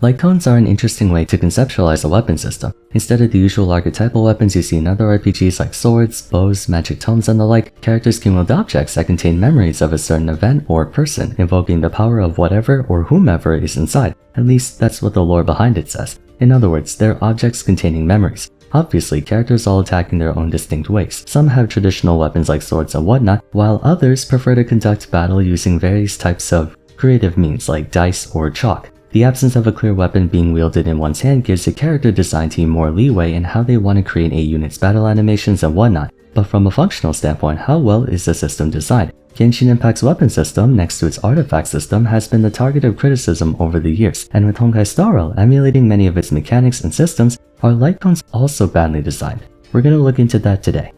Light cones are an interesting way to conceptualize a weapon system. Instead of the usual archetypal weapons you see in other RPGs like swords, bows, magic tomes, and the like, characters can wield objects that contain memories of a certain event or person, invoking the power of whatever or whomever is inside. At least, that's what the lore behind it says. In other words, they're objects containing memories. Obviously, characters all attack in their own distinct ways. Some have traditional weapons like swords and whatnot, while others prefer to conduct battle using various types of creative means like dice or chalk. The absence of a clear weapon being wielded in one's hand gives a character design team more leeway in how they want to create a unit's battle animations and whatnot, but from a functional standpoint, how well is the system designed? Genshin Impact's weapon system, next to its artifact system, has been the target of criticism over the years, and with Honkai Star Rail emulating many of its mechanics and systems, are light cones also badly designed? We're going to look into that today.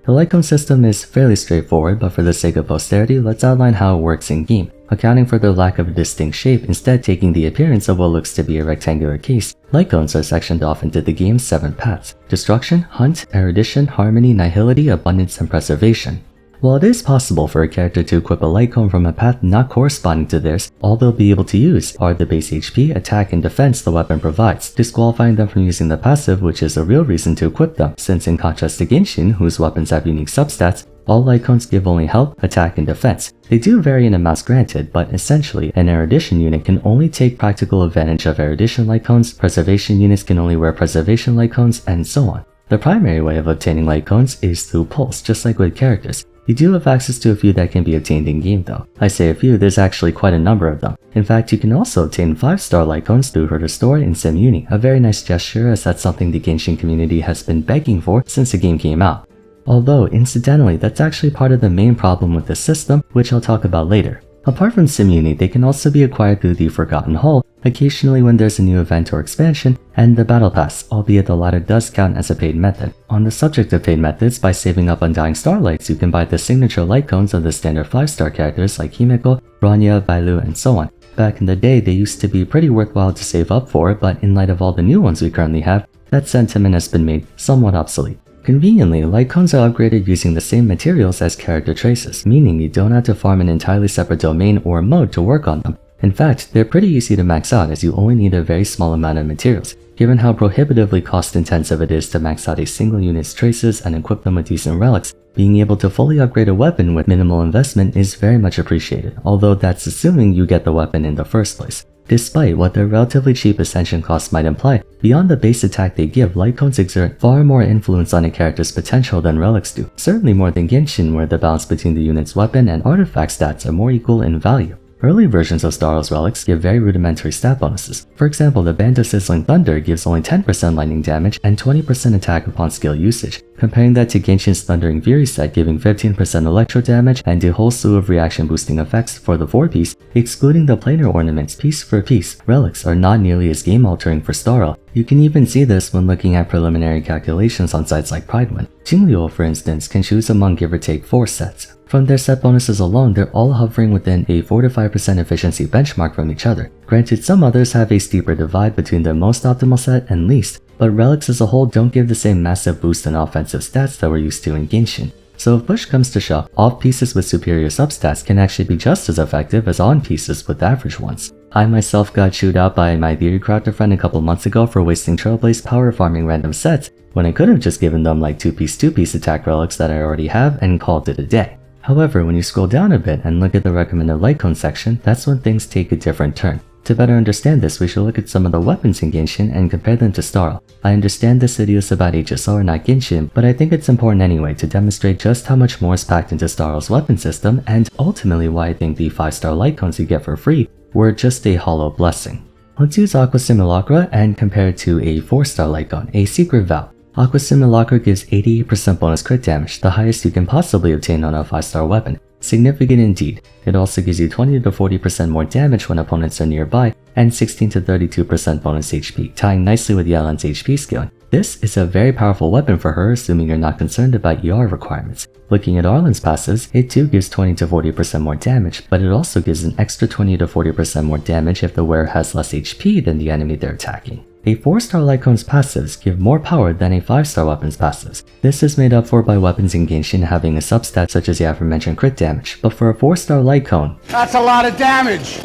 The light cone system is fairly straightforward, but for the sake of posterity, let's outline how it works in-game. Accounting for their lack of a distinct shape, instead taking the appearance of what looks to be a rectangular case, light cones are sectioned off into the game's 7 paths: Destruction, Hunt, Erudition, Harmony, Nihility, Abundance, and Preservation. While it is possible for a character to equip a light cone from a path not corresponding to theirs, all they'll be able to use are the base HP, attack, and defense the weapon provides, disqualifying them from using the passive, which is a real reason to equip them, since in contrast to Genshin, whose weapons have unique substats, all light cones give only health, attack, and defense. They do vary in amounts granted, but essentially, an Erudition unit can only take practical advantage of Erudition light cones, Preservation units can only wear Preservation light cones, and so on. The primary way of obtaining light cones is through pulls, just like with characters. You do have access to a few that can be obtained in-game though. I say a few, there's actually quite a number of them. In fact, you can also obtain 5-star light cones through Herder Store in SimUni, a very nice gesture as that's something the Genshin community has been begging for since the game came out. Although, incidentally, that's actually part of the main problem with this system, which I'll talk about later. Apart from SimUni, they can also be acquired through the Forgotten Hall, occasionally when there's a new event or expansion, and the Battle Pass, albeit the latter does count as a paid method. On the subject of paid methods, by saving up Undying Starlights, you can buy the signature light cones of the standard 5-star characters like Himeko, Rania, Bailu, and so on. Back in the day, they used to be pretty worthwhile to save up for, but in light of all the new ones we currently have, that sentiment has been made somewhat obsolete. Conveniently, light cones are upgraded using the same materials as character traces, meaning you don't have to farm an entirely separate domain or mode to work on them. In fact, they're pretty easy to max out as you only need a very small amount of materials. Given how prohibitively cost-intensive it is to max out a single unit's traces and equip them with decent relics, being able to fully upgrade a weapon with minimal investment is very much appreciated, although that's assuming you get the weapon in the first place. Despite what their relatively cheap ascension costs might imply, beyond the base attack they give, light cones exert far more influence on a character's potential than relics do, certainly more than Genshin, where the balance between the unit's weapon and artifact stats are more equal in value. Early versions of Star Rail's relics give very rudimentary stat bonuses. For example, the Band of Sizzling Thunder gives only 10% lightning damage and 20% attack upon skill usage. Comparing that to Genshin's Thundering Fury set giving 15% electro damage and a whole slew of reaction boosting effects for the 4-piece, excluding the planar ornaments piece for piece, relics are not nearly as game-altering for Star Rail. You can even see this when looking at preliminary calculations on sites like Pridewind. Jingliu, for instance, can choose among give or take 4 sets. From their set bonuses alone, they're all hovering within a 4 to 5% efficiency benchmark from each other. Granted, some others have a steeper divide between their most optimal set and least, but relics as a whole don't give the same massive boost in offensive stats that we're used to in Genshin. So if push comes to shove, off pieces with superior substats can actually be just as effective as on pieces with average ones. I myself got chewed out by my theory crafter friend a couple months ago for wasting Trailblaze power farming random sets when I could have just given them like 2-piece attack relics that I already have and called it a day. However, when you scroll down a bit and look at the recommended light cone section, that's when things take a different turn. To better understand this, we should look at some of the weapons in Genshin and compare them to Star Rail. I understand this video is about HSO or not Genshin, but I think it's important anyway to demonstrate just how much more is packed into Star Rail's weapon system and ultimately why I think the 5-star light cones you get for free were just a hollow blessing. Let's use Aqua Simulacra and compare it to a 4-star light cone, a Secret Vow. Aqua Simulacra gives 88% bonus crit damage, the highest you can possibly obtain on a 5-star weapon. Significant indeed. It also gives you 20 to 40% more damage when opponents are nearby, and 16 to 32% bonus HP, tying nicely with Yelan's HP scaling. This is a very powerful weapon for her, assuming you're not concerned about ER requirements. Looking at Arlen's passives, it too gives 20 to 40% more damage, but it also gives an extra 20 to 40% more damage if the wearer has less HP than the enemy they're attacking. A 4-star light cone's passives give more power than a 5-star weapon's passives. This is made up for by weapons in Genshin having a substat such as the aforementioned crit damage, but for a 4-star light cone, that's a lot of damage!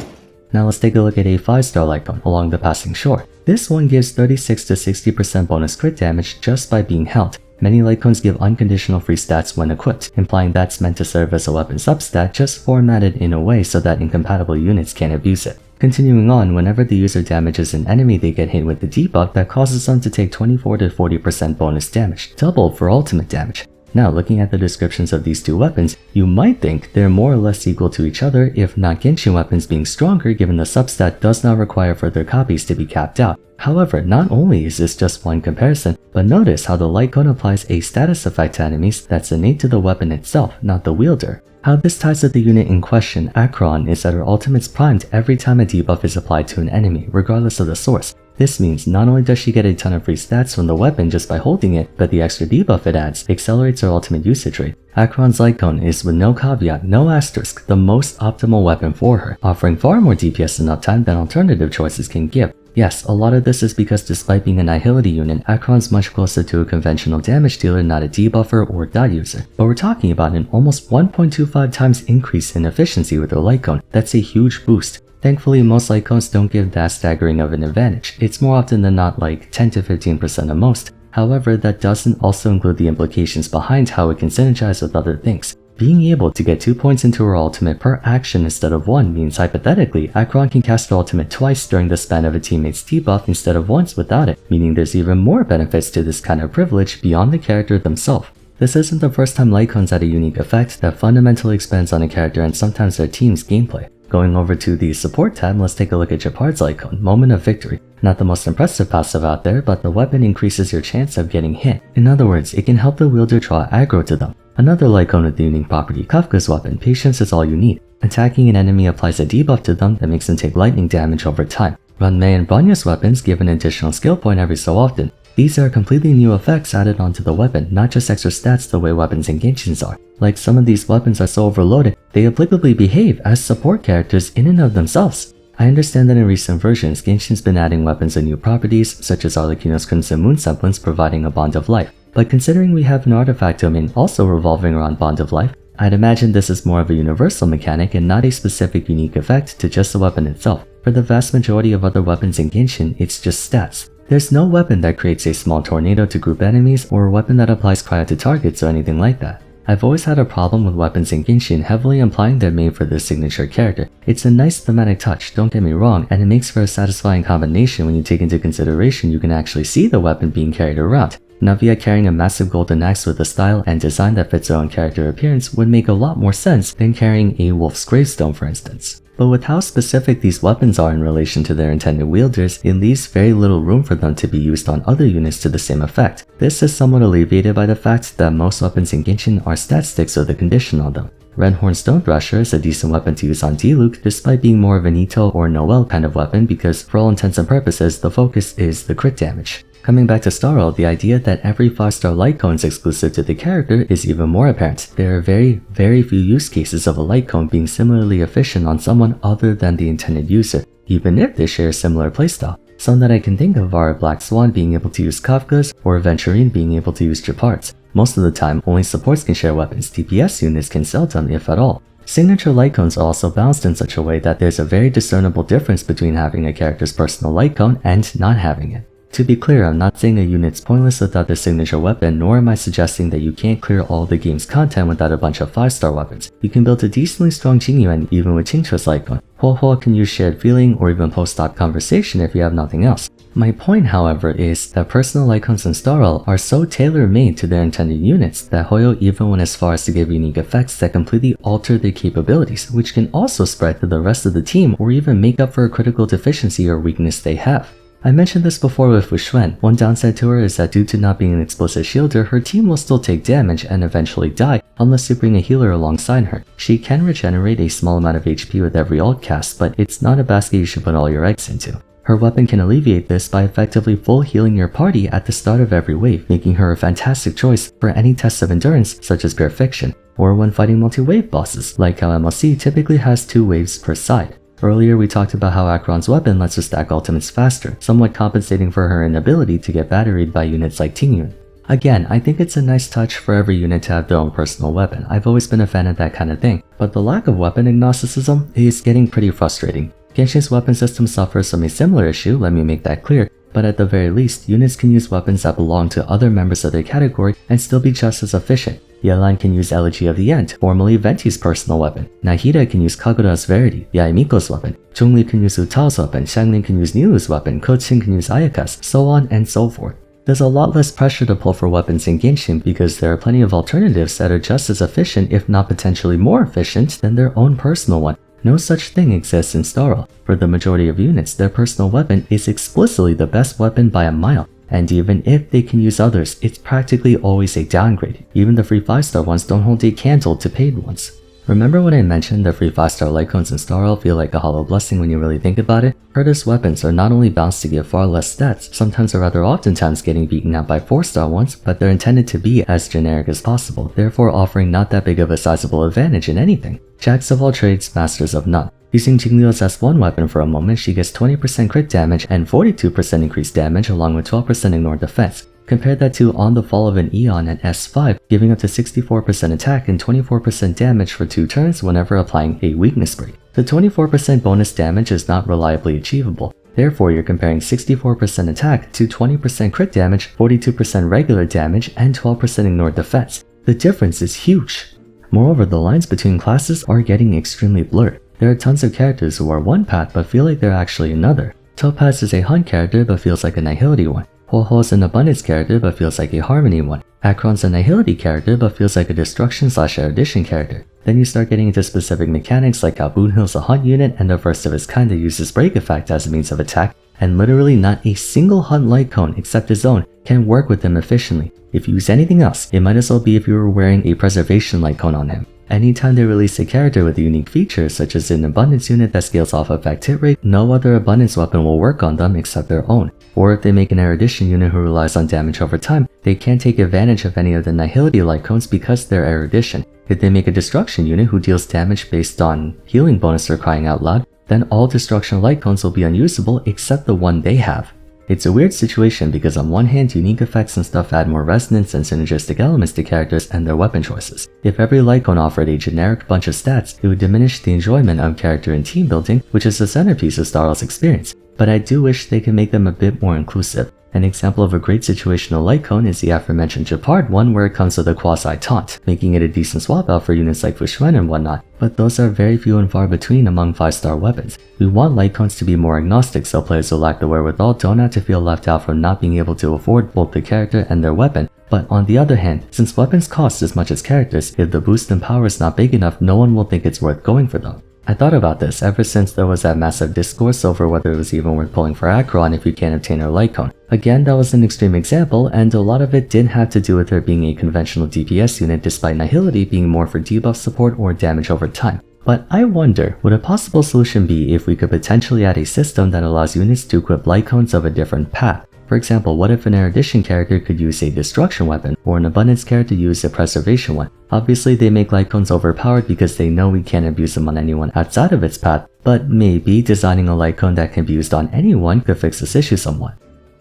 Now let's take a look at a 5-star Lycon along the passing shore. This one gives 36 to 60% bonus crit damage just by being held. Many Lycons give unconditional free stats when equipped, implying that's meant to serve as a weapon substat, just formatted in a way so that incompatible units can't abuse it. Continuing on, whenever the user damages an enemy, they get hit with the debuff that causes them to take 24 to 40% bonus damage, doubled for ultimate damage. Now, looking at the descriptions of these two weapons, you might think they're more or less equal to each other, if not Genshin weapons being stronger given the substat does not require further copies to be capped out. However, not only is this just one comparison, but notice how the Lycon applies a status effect to enemies that's innate to the weapon itself, not the wielder. How this ties with the unit in question, Akron, is that her ultimate's primed every time a debuff is applied to an enemy, regardless of the source. This means not only does she get a ton of free stats from the weapon just by holding it, but the extra debuff it adds accelerates her ultimate usage rate. Akron's Lycon is, with no caveat, no asterisk, the most optimal weapon for her, offering far more DPS in uptime than alternative choices can give. Yes, a lot of this is because despite being a Nihility unit, Akron's much closer to a conventional damage dealer, not a debuffer or dot user. But we're talking about an almost 1.25 times increase in efficiency with her Lycon. That's a huge boost. Thankfully, most Lycons don't give that staggering of an advantage. It's more often than not like 10 to 15% at most. However, that doesn't also include the implications behind how it can synergize with other things. Being able to get 2 points into her ultimate per action instead of 1 means hypothetically, Akron can cast her ultimate twice during the span of a teammate's debuff instead of once without it, meaning there's even more benefits to this kind of privilege beyond the character themselves. This isn't the first time Lycons had a unique effect that fundamentally expands on a character and sometimes their team's gameplay. Going over to the support tab, let's take a look at Japard's Lycon, Moment of Victory. Not the most impressive passive out there, but the weapon increases your chance of getting hit. In other words, it can help the wielder draw aggro to them. Another Lycon with the unique property, Kafka's weapon, Patience is all you need. Attacking an enemy applies a debuff to them that makes them take lightning damage over time. Runmei and Banya's weapons give an additional skill point every so often. These are completely new effects added onto the weapon, not just extra stats the way weapons in Genshin's are. Like some of these weapons are so overloaded, they applicably behave as support characters in and of themselves. I understand that in recent versions, Genshin's been adding weapons and new properties, such as Arlecchino's Crimson Moon semblance providing a Bond of Life. But considering we have an artifact domain also revolving around Bond of Life, I'd imagine this is more of a universal mechanic and not a specific unique effect to just the weapon itself. For the vast majority of other weapons in Genshin, it's just stats. There's no weapon that creates a small tornado to group enemies or a weapon that applies cryo to targets or anything like that. I've always had a problem with weapons in Genshin heavily implying they're made for this signature character. It's a nice thematic touch, don't get me wrong, and it makes for a satisfying combination when you take into consideration you can actually see the weapon being carried around. Navia carrying a massive golden axe with a style and design that fits her own character appearance would make a lot more sense than carrying a wolf's gravestone, for instance. But with how specific these weapons are in relation to their intended wielders, it leaves very little room for them to be used on other units to the same effect. This is somewhat alleviated by the fact that most weapons in Genshin are stat sticks with a condition on them. Redhorn Stone Thrasher is a decent weapon to use on Diluc despite being more of an Ito or Noel kind of weapon because for all intents and purposes the focus is the crit damage. Coming back to Starro, the idea that every 5-star Lycon is exclusive to the character is even more apparent. There are very few use cases of a Lycon being similarly efficient on someone other than the intended user, even if they share a similar playstyle. Some that I can think of are Black Swan being able to use Kafka's or Aventurine being able to use Japard's. Most of the time, only supports can share weapons, DPS units can seldom if at all. Signature Lycons are also balanced in such a way that there's a very discernible difference between having a character's personal Lycon and not having it. To be clear, I'm not saying a unit's pointless without their signature weapon, nor am I suggesting that you can't clear all of the game's content without a bunch of 5-star weapons. You can build a decently strong Jingyuan even with Qingqua's Lycon. Huohuo can use shared feeling or even post-op conversation if you have nothing else. My point, however, is that personal Lycons in Starro are so tailor-made to their intended units that Hoyo even went as far as to give unique effects that completely alter their capabilities, which can also spread to the rest of the team or even make up for a critical deficiency or weakness they have. I mentioned this before with Wuxuan. One downside to her is that due to not being an explicit shielder, her team will still take damage and eventually die unless you bring a healer alongside her. She can regenerate a small amount of HP with every ult cast, but it's not a basket you should put all your eggs into. Her weapon can alleviate this by effectively full healing your party at the start of every wave, making her a fantastic choice for any tests of endurance such as Pure Fiction, or when fighting multi-wave bosses, like how MLC typically has 2 waves per side. Earlier we talked about how Akron's weapon lets her stack ultimates faster, somewhat compensating for her inability to get batteried by units like Tingyun. Again, I think it's a nice touch for every unit to have their own personal weapon. I've always been a fan of that kind of thing, but the lack of weapon agnosticism is getting pretty frustrating. Genshin's weapon system suffers from a similar issue, let me make that clear, but at the very least, units can use weapons that belong to other members of their category and still be just as efficient. Yelan can use Elegy of the End, formerly Venti's personal weapon. Nahida can use Kagura's Verity, Yaemiko's weapon. Zhongli can use Utao's weapon, Xiangling can use Nilu's weapon, Koqing can use Ayaka's, so on and so forth. There's a lot less pressure to pull for weapons in Genshin because there are plenty of alternatives that are just as efficient, if not potentially more efficient, than their own personal one. No such thing exists in Starl. For the majority of units, their personal weapon is explicitly the best weapon by a mile. And even if they can use others, it's practically always a downgrade. Even the free 5-star ones don't hold a candle to paid ones. Remember when I mentioned the free 5-star Lycones in Starl feel like a hollow blessing when you really think about it? Curtis weapons are not only bound to give far less stats, sometimes or rather oftentimes getting beaten out by 4-star ones, but they're intended to be as generic as possible, therefore offering not that big of a sizable advantage in anything. Jacks of all trades, masters of none. Using Jingliu's S1 weapon for a moment, she gets 20% crit damage and 42% increased damage along with 12% ignored defense. Compare that to On the Fall of an Aeon at S5, giving up to 64% attack and 24% damage for 2 turns whenever applying a weakness break. The 24% bonus damage is not reliably achievable. Therefore, you're comparing 64% attack to 20% crit damage, 42% regular damage, and 12% ignored defense. The difference is huge. Moreover, the lines between classes are getting extremely blurred. There are tons of characters who are one path but feel like they're actually another. Topaz is a Hunt character but feels like a Nihility one. Ho-Ho's an Abundance character but feels like a Harmony one. Akron's a Nihility character but feels like a Destruction/Erudition character. Then you start getting into specific mechanics like how Boonhill's a Hunt unit and the first of its kind that uses Break Effect as a means of attack, and literally not a single Hunt Lycone except his own can work with him efficiently. If you use anything else, it might as well be if you were wearing a Preservation Lycone on him. Anytime they release a character with a unique feature, such as an Abundance unit that scales off effect hit rate, no other Abundance weapon will work on them except their own. Or if they make an Erudition unit who relies on damage over time, they can't take advantage of any of the Nihility Lycones because they're Erudition. If they make a Destruction unit who deals damage based on healing bonus for crying out loud, then all Destruction Lycones will be unusable except the one they have. It's a weird situation because on one hand, unique effects and stuff add more resonance and synergistic elements to characters and their weapon choices. If every Lycone offered a generic bunch of stats, it would diminish the enjoyment of character and team building, which is the centerpiece of Starl's experience. But I do wish they could make them a bit more inclusive. An example of a great situational Lycone is the aforementioned Japard one where it comes with a quasi-taunt, making it a decent swap out for units like Fushuen and whatnot, but those are very few and far between among 5-star weapons. We want Lycones to be more agnostic so players who lack the wherewithal don't have to feel left out from not being able to afford both the character and their weapon. But on the other hand, since weapons cost as much as characters, if the boost in power is not big enough, no one will think it's worth going for them. I thought about this ever since there was that massive discourse over whether it was even worth pulling for Acheron if you can't obtain her Lycone. Again, that was an extreme example, and a lot of it did have to do with her being a conventional DPS unit despite Nihility being more for debuff support or damage over time. But I wonder, would a possible solution be if we could potentially add a system that allows units to equip Lycones of a different path? For example, what if an Erudition character could use a Destruction weapon, or an Abundance character use a Preservation one? Obviously they make Lycones overpowered because they know we can't abuse them on anyone outside of its path, but maybe designing a Lycone that can be used on anyone could fix this issue somewhat.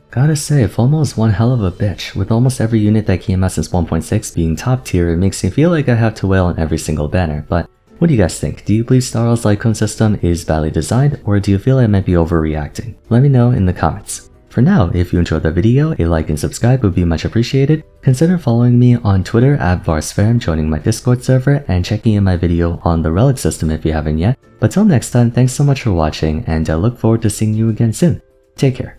Gotta say, FOMO is one hell of a bitch. With almost every unit that came out since 1.6 being top tier, it makes me feel like I have to wail on every single banner, but what do you guys think? Do you believe Starl's Lycone system is badly designed, or do you feel I might be overreacting? Let me know in the comments. For now, if you enjoyed the video, a like and subscribe would be much appreciated. Consider following me on Twitter at Vars, joining my Discord server, and checking in my video on the Relic system if you haven't yet. But till next time, thanks so much for watching, and I look forward to seeing you again soon. Take care.